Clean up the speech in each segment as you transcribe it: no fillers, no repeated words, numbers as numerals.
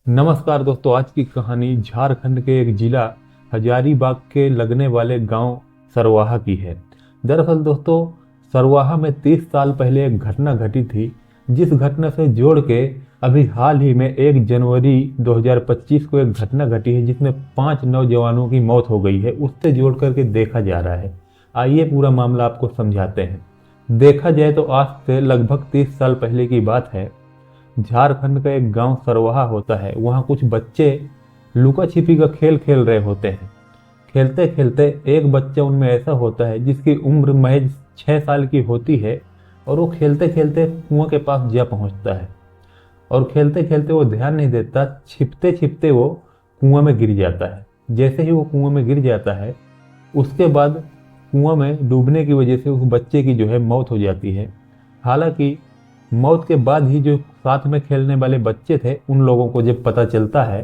नमस्कार दोस्तों, आज की कहानी झारखंड के एक जिला हजारीबाग के लगने वाले गांव सरवाहा की है। दरअसल दोस्तों, सरवाहा में 30 साल पहले एक घटना घटी थी, जिस घटना से जोड़ के अभी हाल ही में 1 जनवरी 2025 को एक घटना घटी है जिसमें 5 नौजवानों की मौत हो गई है। उससे जोड़ करके देखा जा रहा है। आइए पूरा मामला आपको समझाते हैं। देखा जाए तो आज से लगभग 30 साल पहले की बात है। झारखंड का एक गांव सरवाहा होता है। वहाँ कुछ बच्चे लुका छिपी का खेल खेल रहे होते हैं। खेलते खेलते एक बच्चा उनमें ऐसा होता है जिसकी उम्र महज 6 साल की होती है, और वो खेलते खेलते कुआं के पास जा पहुंचता है। और खेलते खेलते वो ध्यान नहीं देता, छिपते छिपते वो कुआं में गिर जाता है। जैसे ही वो कुआं में गिर जाता है, उसके बाद कुआं में डूबने की वजह से उस बच्चे की जो है मौत हो जाती है। हालांकि मौत के बाद ही जो साथ में खेलने वाले बच्चे थे, उन लोगों को जब पता चलता है,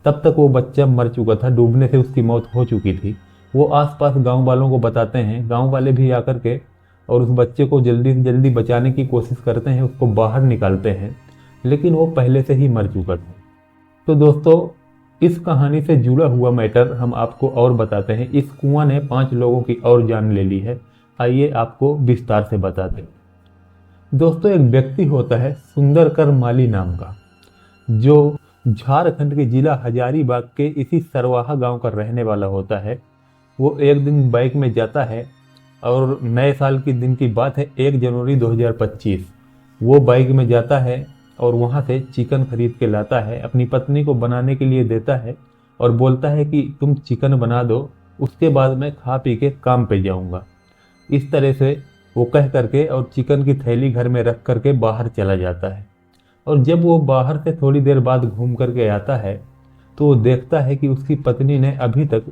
तब तक वो बच्चा मर चुका था, डूबने से उसकी मौत हो चुकी थी। वो आसपास गांव वालों को बताते हैं। गांव वाले भी आकर के और उस बच्चे को जल्दी से जल्दी बचाने की कोशिश करते हैं, उसको बाहर निकालते हैं, लेकिन वो पहले से ही मर चुका था। तो दोस्तों, इस कहानी से जुड़ा हुआ मैटर हम आपको और बताते हैं। इस कुआं ने 5 लोगों की और जान ले ली है। आइए आपको विस्तार से बताते हैं। दोस्तों, एक व्यक्ति होता है सुंदरकर माली नाम का, जो झारखंड के जिला हजारीबाग के इसी सरवाहा गांव का रहने वाला होता है। वो एक दिन बाइक में जाता है, और नए साल की दिन की बात है, 1 जनवरी 2025। वो बाइक में जाता है और वहाँ से चिकन खरीद के लाता है, अपनी पत्नी को बनाने के लिए देता है और बोलता है कि तुम चिकन बना दो, उसके बाद मैं खा पी के काम पे जाऊँगा। इस तरह से वो कह करके और चिकन की थैली घर में रख करके बाहर चला जाता है। और जब वो बाहर से थोड़ी देर बाद घूम करके आता है, तो वो देखता है कि उसकी पत्नी ने अभी तक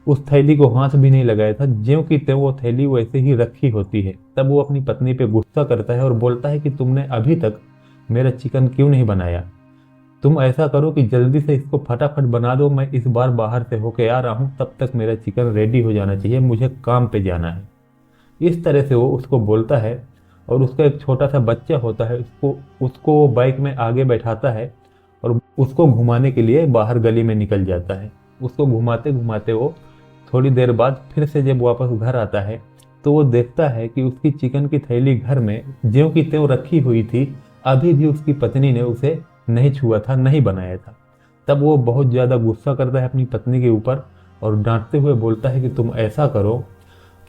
उस थैली को हाथ भी नहीं लगाया था। ज्यों की त्यों वो थैली वैसे ही रखी होती है। तब वो अपनी पत्नी पे गुस्सा करता है और बोलता है कि तुमने अभी तक मेरा चिकन क्यों नहीं बनाया। तुम ऐसा करो कि जल्दी से इसको फटाफट बना दो, मैं इस बार बाहर से होके आ रहा हूँ, तब तक मेरा चिकन रेडी हो जाना चाहिए, मुझे काम पे जाना है। इस तरह से वो उसको बोलता है। और उसका एक छोटा सा बच्चा होता है, उसको उसको वो बाइक में आगे बैठाता है और उसको घुमाने के लिए बाहर गली में निकल जाता है। उसको घुमाते घुमाते वो थोड़ी देर बाद फिर से जब वापस घर आता है, तो वो देखता है कि उसकी चिकन की थैली घर में ज्यों की त्यों रखी हुई थी। अभी भी उसकी पत्नी ने उसे नहीं छुआ था, नहीं बनाया था। तब वो बहुत ज़्यादा गुस्सा करता है अपनी पत्नी के ऊपर और डांटते हुए बोलता है कि तुम ऐसा करो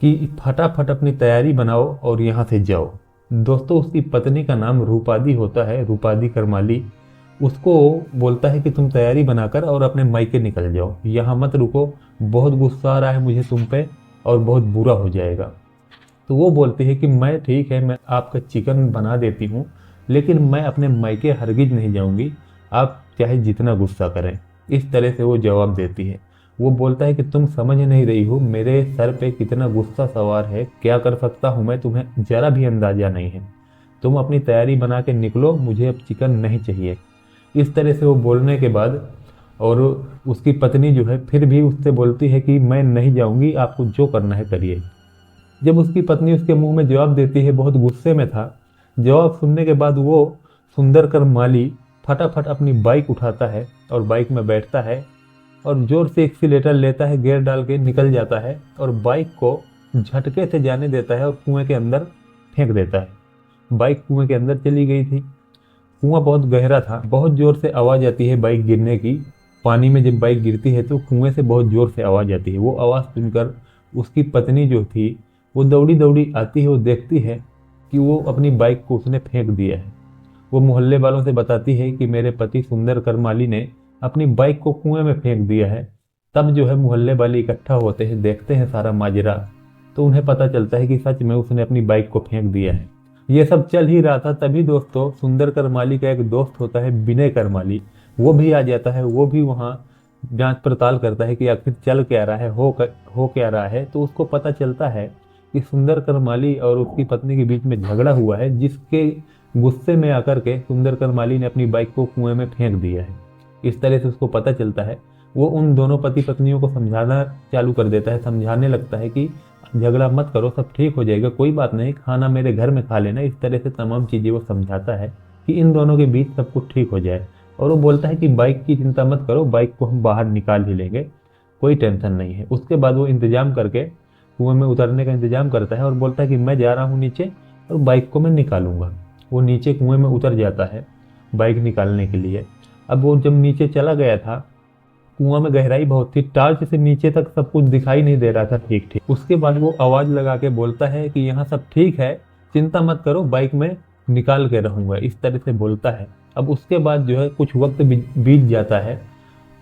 कि फटाफट अपनी तैयारी बनाओ और यहाँ से जाओ। दोस्तों, उसकी पत्नी का नाम रूपादी होता है, रूपादी करमाली। उसको बोलता है कि तुम तैयारी बनाकर और अपने मायके निकल जाओ, यहाँ मत रुको, बहुत गुस्सा आ रहा है मुझे तुम पे और बहुत बुरा हो जाएगा। तो वो बोलती है कि मैं ठीक है, मैं आपका चिकन बना देती हूँ, लेकिन मैं अपने मायके हरगिज नहीं जाऊँगी, आप चाहे जितना गुस्सा करें। इस तरह से वो जवाब देती है। वो बोलता है कि तुम समझ नहीं रही हो मेरे सर पे कितना गुस्सा सवार है, क्या कर सकता हूँ मैं, तुम्हें जरा भी अंदाजा नहीं है। तुम अपनी तैयारी बना के निकलो, मुझे अब चिकन नहीं चाहिए। इस तरह से वो बोलने के बाद और उसकी पत्नी जो है फिर भी उससे बोलती है कि मैं नहीं जाऊंगी, आपको जो करना है करिए। जब उसकी पत्नी उसके मुंह में जवाब देती है, बहुत गुस्से में था, जवाब सुनने के बाद वो सुंदरकर माली फटाफट अपनी बाइक उठाता है और बाइक में बैठता है और जोर से एक्सीलेटर लेता है, गियर डाल के निकल जाता है और बाइक को झटके से जाने देता है और कुएं के अंदर फेंक देता है। बाइक कुएं के अंदर चली गई थी। कुआं बहुत गहरा था, बहुत जोर से आवाज़ आती है बाइक गिरने की। पानी में जब बाइक गिरती है तो कुएं से बहुत जोर से आवाज़ आती है। वो आवाज़ सुनकर उसकी पत्नी जो थी वो दौड़ी दौड़ी आती है। वो देखती है कि वो अपनी बाइक को उसने फेंक दिया है। वो मोहल्ले वालों से बताती है कि मेरे पति सुंदर करमाली ने अपनी बाइक को कुएं में फेंक दिया है। तब जो है मोहल्ले वाले इकट्ठा होते हैं, देखते हैं सारा माजरा, तो उन्हें पता चलता है कि सच में उसने अपनी बाइक को फेंक दिया है। ये सब चल ही रहा था, तभी दोस्तों सुंदर करमाली का एक दोस्त होता है विनय करमाली, वो भी आ जाता है। वो भी वहाँ जांच पड़ताल करता है कि आखिर चल क्या रहा है, हो क्या रहा है। तो उसको पता चलता है कि सुंदर करमाली और उसकी पत्नी के बीच में झगड़ा हुआ है, जिसके गुस्से में आकर के सुंदर करमाली ने अपनी बाइक को कुएं में फेंक दिया है। इस तरह से उसको पता चलता है। वो उन दोनों पति पत्नियों को समझाना चालू कर देता है, समझाने लगता है कि झगड़ा मत करो, सब ठीक हो जाएगा, कोई बात नहीं, खाना मेरे घर में खा लेना। इस तरह से तमाम चीज़ें वो समझाता है कि इन दोनों के बीच सब कुछ ठीक हो जाए। और वो बोलता है कि बाइक की चिंता मत करो, बाइक को हम बाहर निकाल ही लेंगे, कोई टेंशन नहीं है। उसके बाद वो इंतजाम करके कुएं में उतरने का इंतजाम करता है और बोलता है कि मैं जा रहा हूँ नीचे और बाइक को मैं निकालूंगा। वो नीचे कुएं में उतर जाता है बाइक निकालने के लिए। अब वो जब नीचे चला गया था, कुआं में गहराई बहुत थी, टार्च से नीचे तक सब कुछ दिखाई नहीं दे रहा था ठीक ठीक। उसके बाद वो आवाज लगा के बोलता है कि यहाँ सब ठीक है, चिंता मत करो, बाइक में निकाल के रहूंगा, इस तरह से बोलता है। अब उसके बाद जो है कुछ वक्त बीत जाता है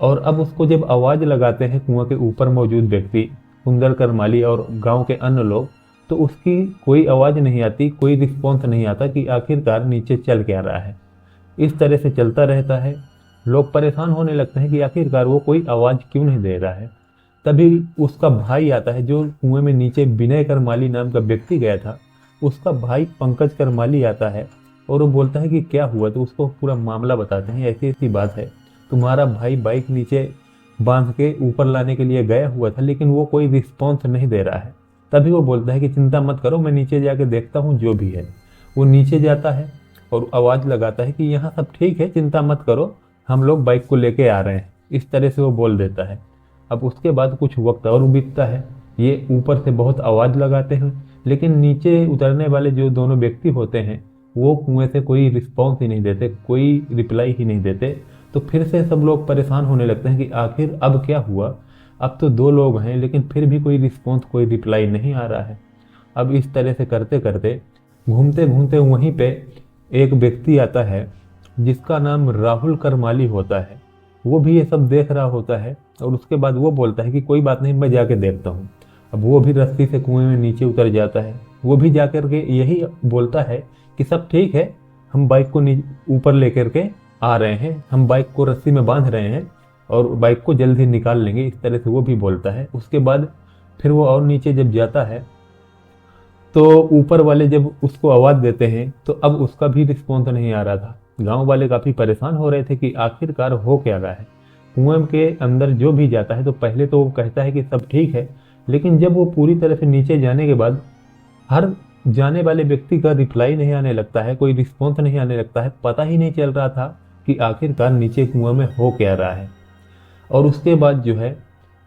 और अब उसको जब आवाज लगाते हैं कुआं के ऊपर मौजूद व्यक्ति, सुंदर करमाली और गांव के अन्य लोग, तो उसकी कोई आवाज नहीं आती, कोई रिस्पॉन्स नहीं आता कि आखिरकार नीचे चल क्या रहा है। इस तरह से चलता रहता है। लोग परेशान होने लगते हैं कि आखिरकार वो कोई आवाज क्यों नहीं दे रहा है। तभी उसका भाई आता है, जो कुएं में नीचे विनय करमाली नाम का व्यक्ति गया था, उसका भाई पंकज करमाली आता है और वो बोलता है कि क्या हुआ। तो उसको पूरा मामला बताते हैं, ऐसी ऐसी बात है, तुम्हारा भाई बाइक नीचे बांध के ऊपर लाने के लिए गया हुआ था, लेकिन वो कोई रिस्पॉन्स नहीं दे रहा है। तभी वो बोलता है कि चिंता मत करो, मैं नीचे जाके देखता हूँ जो भी है। वो नीचे जाता है और आवाज लगाता है कि यहाँ सब ठीक है, चिंता मत करो, हम लोग बाइक को लेके आ रहे हैं, इस तरह से वो बोल देता है। अब उसके बाद कुछ वक्त और बीतता है, ये ऊपर से बहुत आवाज लगाते हैं, लेकिन नीचे उतरने वाले जो दोनों व्यक्ति होते हैं वो कुएं से कोई रिस्पॉन्स ही नहीं देते, कोई रिप्लाई ही नहीं देते। तो फिर से सब लोग परेशान होने लगते हैं कि आखिर अब क्या हुआ, अब तो दो लोग हैं लेकिन फिर भी कोई रिस्पॉन्स, कोई रिप्लाई नहीं आ रहा है। अब इस तरह से करते करते घूमते घूमते वहीं पे एक व्यक्ति आता है जिसका नाम राहुल करमाली होता है। वो भी ये सब देख रहा होता है और उसके बाद वो बोलता है कि कोई बात नहीं, मैं जाके देखता हूँ। अब वो भी रस्सी से कुएं में नीचे उतर जाता है। वो भी जाकर के यही बोलता है कि सब ठीक है, हम बाइक को ऊपर लेकर के आ रहे हैं, हम बाइक को रस्सी में बांध रहे हैं और बाइक को जल्द ही निकाल लेंगे, इस तरह से वो भी बोलता है। उसके बाद फिर वो और नीचे जब जाता है तो ऊपर वाले जब उसको आवाज देते हैं तो अब उसका भी रिस्पॉन्स नहीं आ रहा था। गांव वाले काफी परेशान हो रहे थे कि आखिरकार हो क्या रहा है। कुएं के अंदर जो भी जाता है तो पहले तो वो कहता है कि सब ठीक है, लेकिन जब वो पूरी तरह से नीचे जाने के बाद हर जाने वाले व्यक्ति का रिप्लाई नहीं आने लगता है, कोई रिस्पॉन्स नहीं आने लगता है, पता ही नहीं चल रहा था कि आखिरकार नीचे कुएं में हो क्या रहा है। और उसके बाद जो है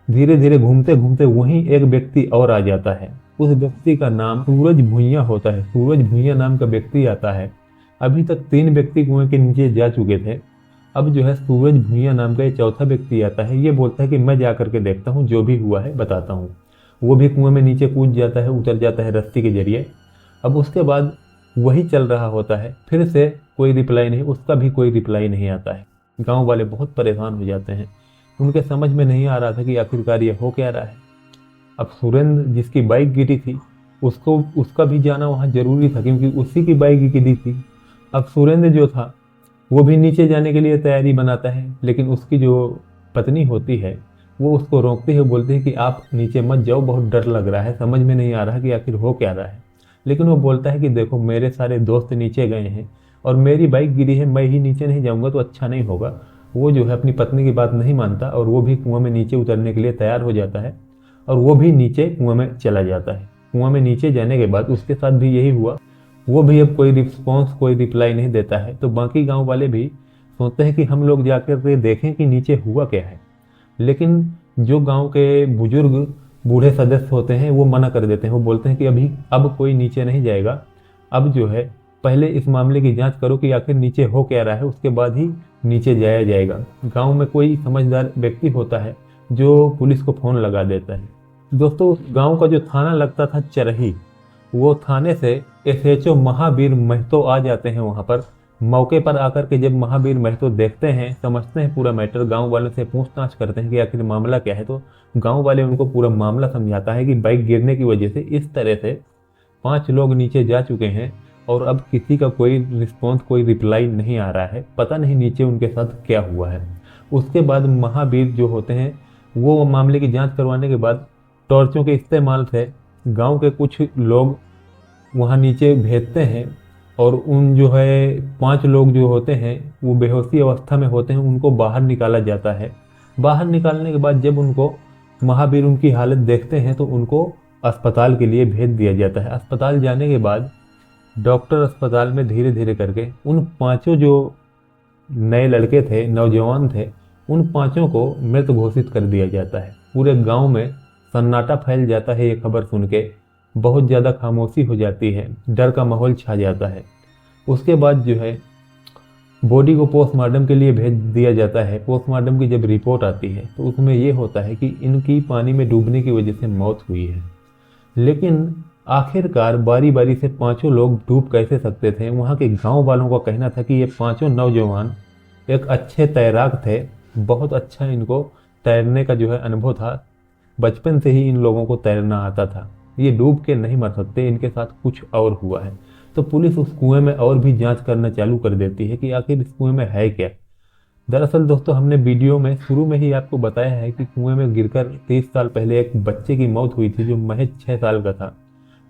धीरे धीरे घूमते घूमते वहीं एक व्यक्ति और आ जाता है। उस व्यक्ति का नाम सूरज भुइयां होता है। सूरज भुइयां नाम का व्यक्ति आता है। अभी तक 3 व्यक्ति कुएं के नीचे जा चुके थे। अब जो है सूरज भुइयां नाम का ये चौथा व्यक्ति आता है। ये बोलता है कि मैं जा करके देखता हूँ, जो भी हुआ है बताता हूँ। वो भी कुएं में नीचे कूद जाता है, उतर जाता है रस्सी के जरिए। अब उसके बाद वही चल रहा होता है, फिर से कोई रिप्लाई नहीं, उसका भी कोई रिप्लाई नहीं आता है। गाँव वाले बहुत परेशान हो जाते हैं। उनके समझ में नहीं आ रहा था कि आखिरकार ये हो क्या रहा है। अब सुरेंद्र जिसकी बाइक गिरी थी उसको, उसका भी जाना वहाँ जरूरी था क्योंकि उसी की बाइक गिरी थी। अब सुरेंद्र जो था वो भी नीचे जाने के लिए तैयारी बनाता है, लेकिन उसकी जो पत्नी होती है वो उसको रोकती है, बोलती है कि आप नीचे मत जाओ, बहुत डर लग रहा है, समझ में नहीं आ रहा कि आखिर हो क्या रहा है। लेकिन वो बोलता है कि देखो मेरे सारे दोस्त नीचे गए हैं और मेरी बाइक गिरी है, मैं ही नीचे नहीं जाऊँगा तो अच्छा नहीं होगा। वो जो है अपनी पत्नी की बात नहीं मानता और वो भी कुआं में नीचे उतरने के लिए तैयार हो जाता है और वो भी नीचे कुआं में चला जाता है। कुआं में नीचे जाने के बाद उसके साथ भी यही हुआ। वो भी अब कोई रिस्पॉन्स, कोई रिप्लाई नहीं देता है। तो बाकी गांव वाले भी सोचते हैं कि हम लोग जाकर के देखें कि नीचे हुआ क्या है, लेकिन जो गांव के बुजुर्ग बूढ़े सदस्य होते हैं वो मना कर देते हैं। वो बोलते हैं कि अभी अब कोई नीचे नहीं जाएगा, अब जो है पहले इस मामले की जांच करो कि आखिर नीचे हो क्या रहा है, उसके बाद ही नीचे जाया जाएगा। गांव में कोई समझदार व्यक्ति होता है जो पुलिस को फोन लगा देता है। दोस्तों गांव का जो थाना लगता था चरही, वो थाने से एसएचओ महावीर महतो आ जाते हैं वहां पर। मौके पर आकर के जब महावीर महतो देखते हैं, समझते हैं पूरा मैटर, गांव वालों से पूछताछ करते हैं कि आखिर मामला क्या है। तो गांव वाले उनको पूरा मामला समझाता है कि बाइक गिरने की वजह से इस तरह से 5 लोग नीचे जा चुके हैं और अब किसी का कोई रिस्पॉन्स, कोई रिप्लाई नहीं आ रहा है, पता नहीं नीचे उनके साथ क्या हुआ है। उसके बाद महावीर जो होते हैं वो मामले की जांच करवाने के बाद टॉर्चों के इस्तेमाल से गांव के कुछ लोग वहां नीचे भेजते हैं और उन जो है 5 लोग जो होते हैं वो बेहोशी अवस्था में होते हैं, उनको बाहर निकाला जाता है। बाहर निकालने के बाद जब उनको महावीर उनकी हालत देखते हैं तो उनको अस्पताल के लिए भेज दिया जाता है। अस्पताल जाने के बाद डॉक्टर अस्पताल में धीरे धीरे करके उन 5 जो नए लड़के थे, नौजवान थे, उन पांचों को मृत घोषित कर दिया जाता है। पूरे गांव में सन्नाटा फैल जाता है ये खबर सुन के। बहुत ज़्यादा खामोशी हो जाती है, डर का माहौल छा जाता है। उसके बाद जो है बॉडी को पोस्टमार्टम के लिए भेज दिया जाता है। पोस्टमार्टम की जब रिपोर्ट आती है तो उसमें ये होता है कि इनकी पानी में डूबने की वजह से मौत हुई है। लेकिन आखिरकार बारी बारी से पांचों लोग डूब कैसे सकते थे? वहाँ के गांव वालों का कहना था कि ये पांचों नौजवान एक अच्छे तैराक थे, बहुत अच्छा इनको तैरने का जो है अनुभव था, बचपन से ही इन लोगों को तैरना आता था, ये डूब के नहीं मर सकते, इनके साथ कुछ और हुआ है। तो पुलिस उस कुएं में और भी जांच करना चालू कर देती है कि आखिर इस कुएं में है क्या। दरअसल दोस्तों, हमने वीडियो में शुरू में ही आपको बताया है कि कुएं में गिरकर 30 साल पहले एक बच्चे की मौत हुई थी जो महज 6 साल का था।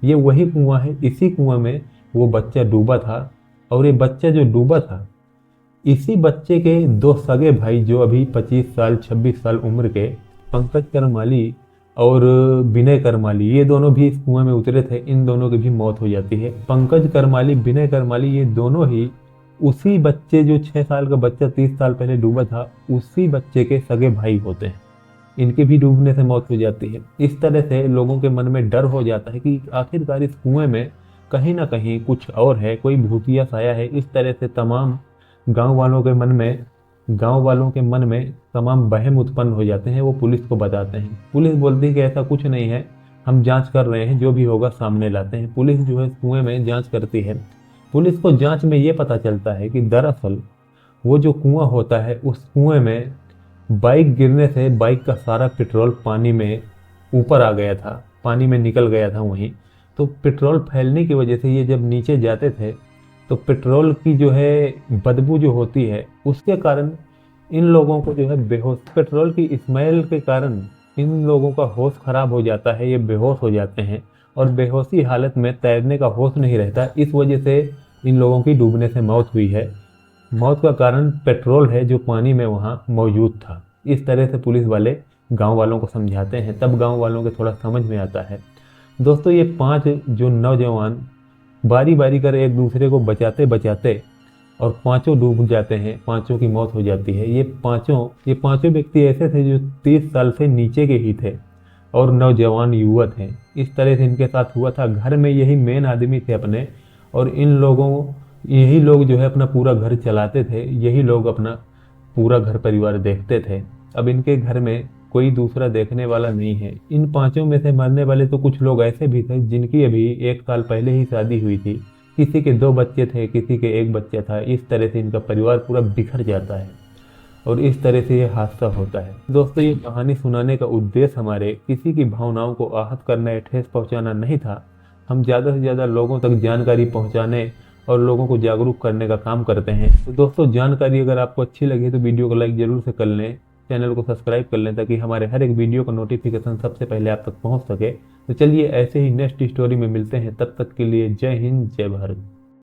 ये वही कुआं है, इसी कुआं में वो बच्चा डूबा था। और ये बच्चा जो डूबा था, इसी बच्चे के दो सगे भाई जो अभी 25 साल 26 साल उम्र के, पंकज करमाली और विनय करमाली, ये दोनों भी इस कुएं में उतरे थे। इन दोनों की भी मौत हो जाती है। पंकज करमाली, विनय करमाली, ये दोनों ही उसी बच्चे जो 6 साल का बच्चा 30 साल पहले डूबा था, उसी बच्चे के सगे भाई होते हैं। इनके भी डूबने से मौत हो जाती है। इस तरह से लोगों के मन में डर हो जाता है कि आखिरकार इस कुएं में कहीं ना कहीं कुछ और है, कोई भूतिया साया है। इस तरह से तमाम गांव वालों के मन में तमाम वहम उत्पन्न हो जाते हैं। वो पुलिस को बताते हैं। पुलिस बोलती है कि ऐसा कुछ नहीं है, हम जांच कर रहे हैं, जो भी होगा सामने लाते हैं। पुलिस जो है कुएं में जांच करती है। पुलिस को जांच में ये पता चलता है कि दरअसल वो जो कुआं होता है, उस कुएं में बाइक गिरने से बाइक का सारा पेट्रोल पानी में ऊपर आ गया था, पानी में निकल गया था वहीं। तो पेट्रोल फैलने की वजह से ये जब नीचे जाते थे तो पेट्रोल की जो है बदबू जो होती है, उसके कारण इन लोगों को जो है बेहोश, पेट्रोल की स्मेल के कारण इन लोगों का होश खराब हो जाता है, ये बेहोश हो जाते हैं। और बेहोशी हालत में तैरने का होश नहीं रहता। इस वजह से इन लोगों की डूबने से मौत हुई है। मौत का कारण पेट्रोल है जो पानी में वहाँ मौजूद था। इस तरह से पुलिस वाले गांव वालों को समझाते हैं, तब गांव वालों के थोड़ा समझ में आता है। दोस्तों, ये पांच जो नौजवान बारी बारी कर एक दूसरे को बचाते बचाते और पांचों डूब जाते हैं, पांचों की मौत हो जाती है। ये पांचों व्यक्ति ऐसे थे जो 30 साल से नीचे के ही थे और नौजवान युवा थे। इस तरह से इनके साथ हुआ था। घर में यही मेन आदमी थे अपने, और यही लोग जो है अपना पूरा घर चलाते थे, यही लोग अपना पूरा घर परिवार देखते थे। अब इनके घर में कोई दूसरा देखने वाला नहीं है। इन पांचों में से मरने वाले तो कुछ लोग ऐसे भी थे जिनकी अभी 1 साल पहले ही शादी हुई थी। किसी के 2 बच्चे थे, किसी के 1 बच्चा था। इस तरह से इनका परिवार पूरा बिखर जाता है और इस तरह से ये हादसा होता है। दोस्तों, ये कहानी सुनाने का उद्देश्य हमारे किसी की भावनाओं को आहत करना या ठेस पहुंचाना नहीं था। हम ज़्यादा से ज़्यादा लोगों तक जानकारी पहुंचाने और लोगों को जागरूक करने का काम करते हैं। तो दोस्तों, जानकारी अगर आपको अच्छी लगी तो वीडियो को लाइक जरूर से कर लें, चैनल को सब्सक्राइब कर लें ताकि हमारे हर एक वीडियो का नोटिफिकेशन सबसे पहले आप तक पहुंच सके। तो चलिए ऐसे ही नेक्स्ट स्टोरी में मिलते हैं। तब तक के लिए जय हिंद, जय भारत।